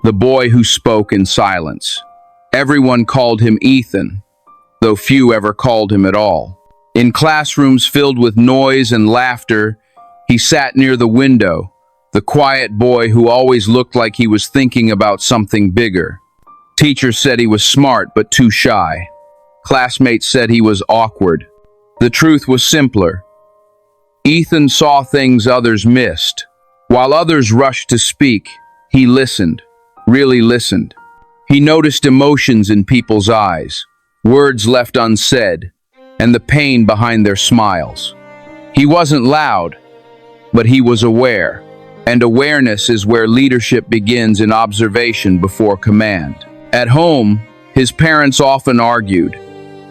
the boy who spoke in silence. Everyone called him Ethan, though few ever called him at all. In classrooms filled with noise and laughter, he sat near the window, the quiet boy who always looked like he was thinking about something bigger. Teachers said he was smart but too shy. Classmates said he was awkward. The truth was simpler. Ethan saw things others missed. While others rushed to speak, he listened, really listened. He noticed emotions in people's eyes, words left unsaid, and the pain behind their smiles. He wasn't loud, but he was aware, and awareness is where leadership begins, in observation before command. At home, his parents often argued.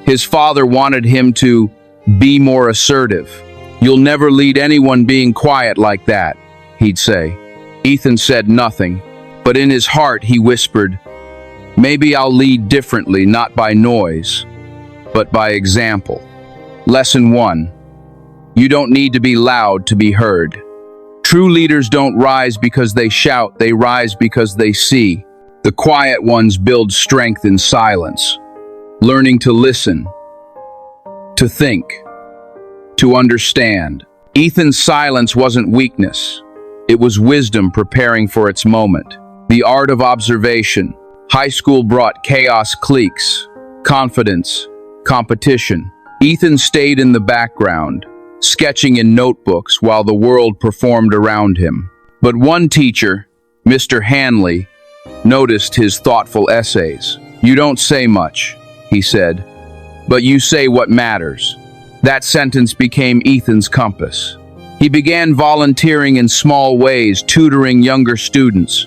His father wanted him to be more assertive. "You'll never lead anyone being quiet like that," he'd say. Ethan said nothing, but in his heart he whispered, "Maybe I'll lead differently, not by noise, but by example." Lesson 1. You don't need to be loud to be heard. True leaders don't rise because they shout, they rise because they see. The quiet ones build strength in silence, learning to listen, to think, to understand. Ethan's silence wasn't weakness. It was wisdom preparing for its moment. The art of observation. High school brought chaos, cliques, confidence, competition. Ethan stayed in the background, sketching in notebooks while the world performed around him. But one teacher, Mr. Hanley, noticed his thoughtful essays. "You don't say much," he said, "but you say what matters." That sentence became Ethan's compass. He began volunteering in small ways, tutoring younger students,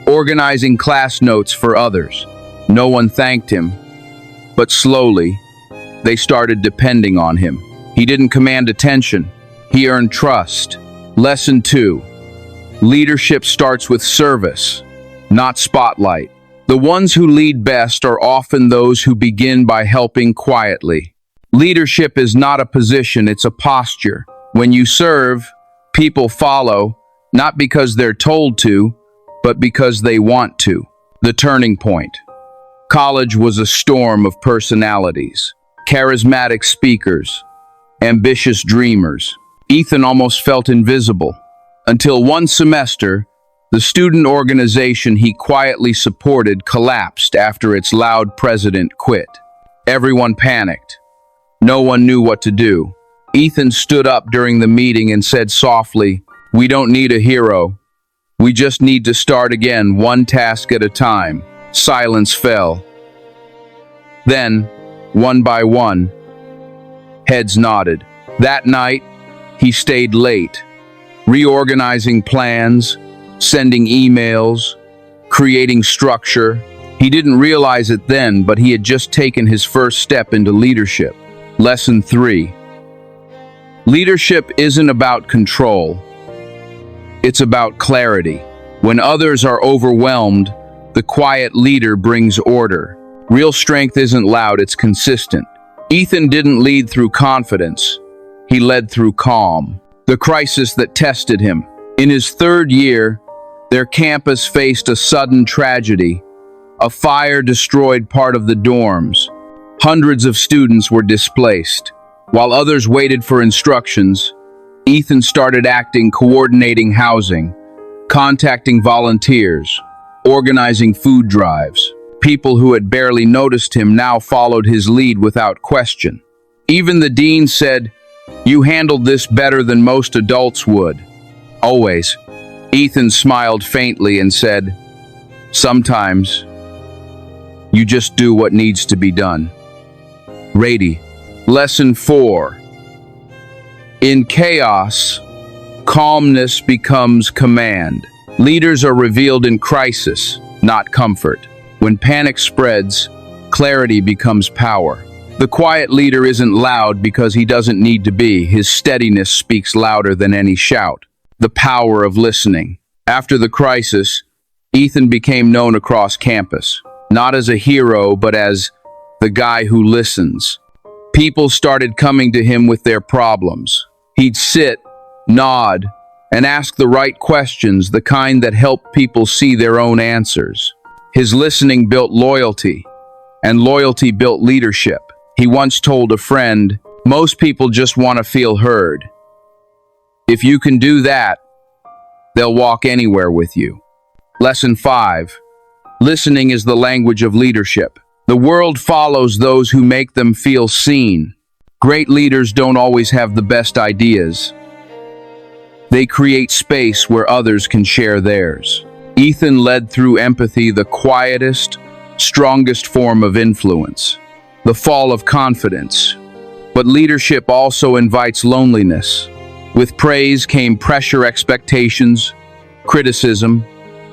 organizing class notes for others. No one thanked him, but slowly, they started depending on him. He didn't command attention. He earned trust. Lesson 2. Leadership starts with service, not spotlight. The ones who lead best are often those who begin by helping quietly. Leadership is not a position, it's a posture. When you serve, people follow, not because they're told to, but because they want to. The turning point. College was a storm of personalities, charismatic speakers, ambitious dreamers. Ethan almost felt invisible, until one semester, the student organization he quietly supported collapsed after its loud president quit. Everyone panicked. No one knew what to do. Ethan stood up during the meeting and said softly, "We don't need a hero. We just need to start again, one task at a time." Silence fell. Then, one by one, heads nodded. That night, he stayed late, reorganizing plans, sending emails, creating structure. He didn't realize it then, but he had just taken his first step into leadership. Lesson 3. Leadership isn't about control. It's about clarity. When others are overwhelmed, the quiet leader brings order. Real strength isn't loud, it's consistent. Ethan didn't lead through confidence. He led through calm. The crisis that tested him. In his third year, their campus faced a sudden tragedy. A fire destroyed part of the dorms. Hundreds of students were displaced. While others waited for instructions, Ethan started acting, coordinating housing, contacting volunteers, organizing food drives. People who had barely noticed him now followed his lead without question. Even the dean said, "You handled this better than most adults would." Always. Ethan smiled faintly and said, "Sometimes, you just do what needs to be done." Ready. Lesson 4. In chaos, calmness becomes command. Leaders are revealed in crisis, not comfort. When panic spreads, clarity becomes power. The quiet leader isn't loud because he doesn't need to be. His steadiness speaks louder than any shout. The power of listening. After the crisis, Ethan became known across campus, not as a hero, but as the guy who listens. People started coming to him with their problems. He'd sit, nod, and asked the right questions, the kind that helped people see their own answers. His listening built loyalty, and loyalty built leadership. He once told a friend, "Most people just want to feel heard. If you can do that, they'll walk anywhere with you." Lesson 5. Listening is the language of leadership. The world follows those who make them feel seen. Great leaders don't always have the best ideas. They create space where others can share theirs. Ethan led through empathy, the quietest, strongest form of influence. The fall of confidence. But leadership also invites loneliness. With praise came pressure, expectations, criticism,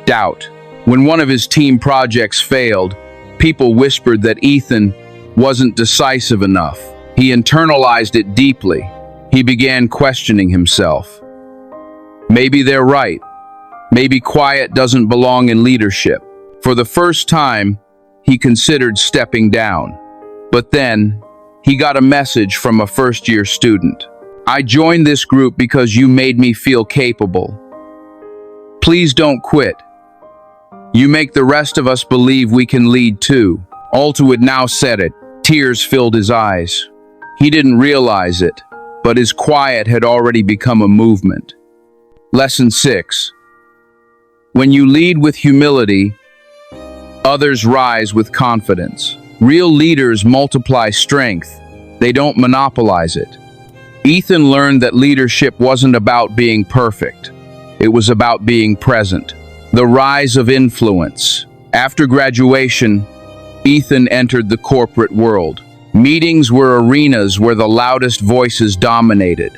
doubt. When one of his team projects failed, people whispered that Ethan wasn't decisive enough. He internalized it deeply. He began questioning himself. Maybe they're right. Maybe quiet doesn't belong in leadership. For the first time, he considered stepping down. But then, he got a message from a first-year student. "I joined this group because you made me feel capable. Please don't quit. You make the rest of us believe we can lead too." Altwood now said it. Tears filled his eyes. He didn't realize it, but his quiet had already become a movement. Lesson 6. When you lead with humility, others rise with confidence. Real leaders multiply strength. They don't monopolize it. Ethan learned that leadership wasn't about being perfect. It was about being present. The rise of influence. After graduation, Ethan entered the corporate world. Meetings were arenas where the loudest voices dominated.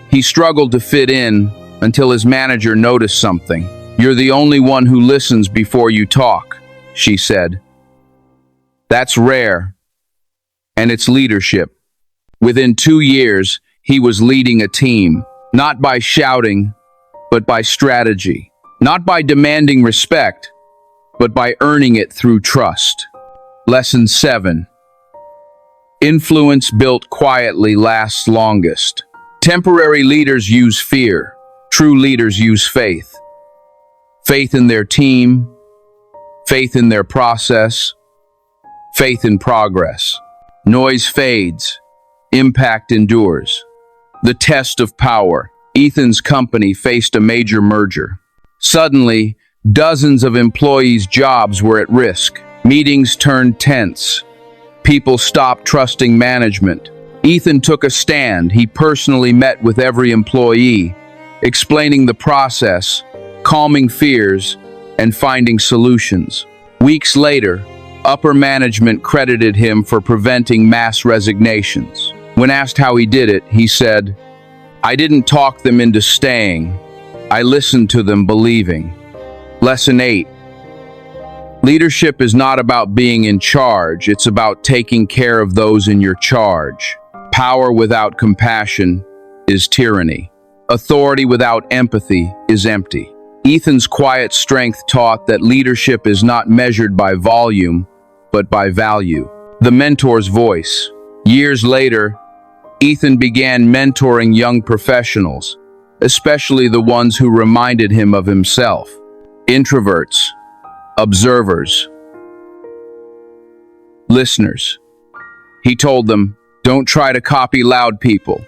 He struggled to fit in until his manager noticed something. "You're the only one who listens before you talk," she said. That's rare, and it's leadership. Within 2 years, he was leading a team, not by shouting, but by strategy. Not by demanding respect, but by earning it through trust. Lesson 7. Influence built quietly lasts longest. Temporary leaders use fear. True leaders use faith. Faith in their team, faith in their process, faith in progress. Noise fades, impact endures. The test of power. Ethan's company faced a major merger. Suddenly, dozens of employees' jobs were at risk. Meetings turned tense. People stopped trusting management. Ethan took a stand. He personally met with every employee, explaining the process, calming fears, and finding solutions. Weeks later, upper management credited him for preventing mass resignations. When asked how he did it, he said, "I didn't talk them into staying. I listened to them believing." Lesson 8. Leadership is not about being in charge. It's about taking care of those in your charge. Power without compassion is tyranny. Authority without empathy is empty. Ethan's quiet strength taught that leadership is not measured by volume, but by value. The mentor's voice. Years later, Ethan began mentoring young professionals, especially the ones who reminded him of himself. Introverts, observers, listeners. He told them, "Don't try to copy loud people.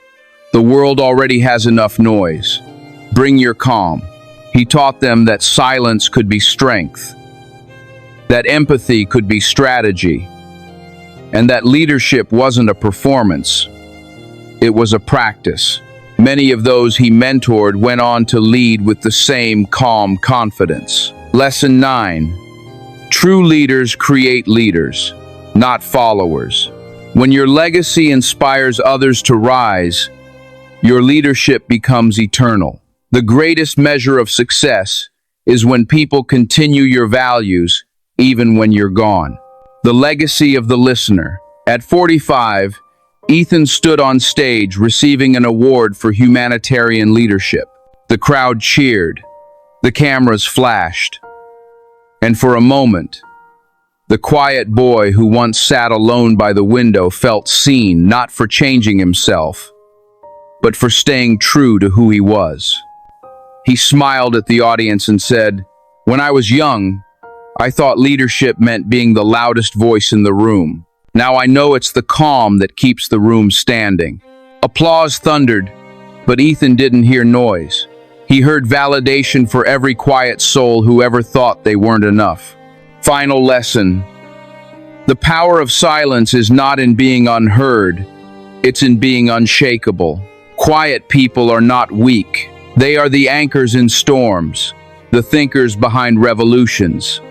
The world already has enough noise. Bring your calm." He taught them that silence could be strength, that empathy could be strategy, and that leadership wasn't a performance, it was a practice. Many of those he mentored went on to lead with the same calm confidence. Lesson 9. True leaders create leaders, not followers. When your legacy inspires others to rise, your leadership becomes eternal. The greatest measure of success is when people continue your values even when you're gone. The legacy of the listener. At 45, Ethan stood on stage receiving an award for humanitarian leadership. The crowd cheered. The cameras flashed. And for a moment, the quiet boy who once sat alone by the window felt seen, not for changing himself, but for staying true to who he was. He smiled at the audience and said, "When I was young, I thought leadership meant being the loudest voice in the room. Now I know it's the calm that keeps the room standing." Applause thundered, but Ethan didn't hear noise. He heard validation for every quiet soul who ever thought they weren't enough. Final lesson. The power of silence is not in being unheard, it's in being unshakable. Quiet people are not weak. They are the anchors in storms, the thinkers behind revolutions,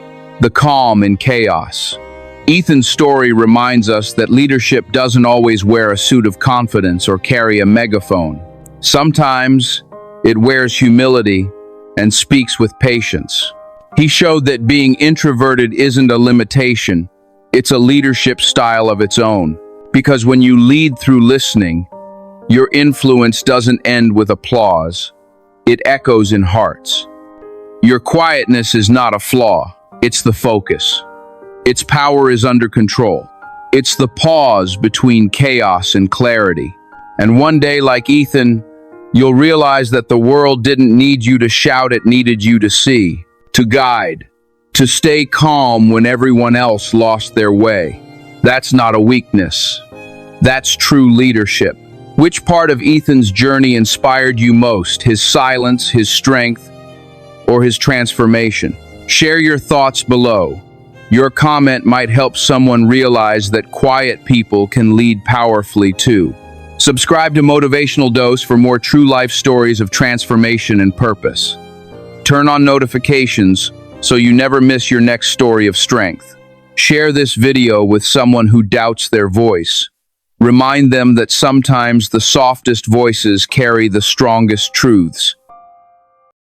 the calm in chaos. Ethan's story reminds us that leadership doesn't always wear a suit of confidence or carry a megaphone. Sometimes it wears humility and speaks with patience. He showed that being introverted isn't a limitation, it's a leadership style of its own. Because when you lead through listening, your influence doesn't end with applause, it echoes in hearts. Your quietness is not a flaw, it's the focus. Its power is under control. It's the pause between chaos and clarity. And one day, like Ethan, you'll realize that the world didn't need you to shout, it needed you to see, to guide, to stay calm when everyone else lost their way. That's not a weakness. That's true leadership. Which part of Ethan's journey inspired you most? His silence, his strength, or his transformation? Share your thoughts below. Your comment might help someone realize that quiet people can lead powerfully too. Subscribe to Motivational Dose for more true life stories of transformation and purpose. Turn on notifications so you never miss your next story of strength. Share this video with someone who doubts their voice. Remind them that sometimes the softest voices carry the strongest truths.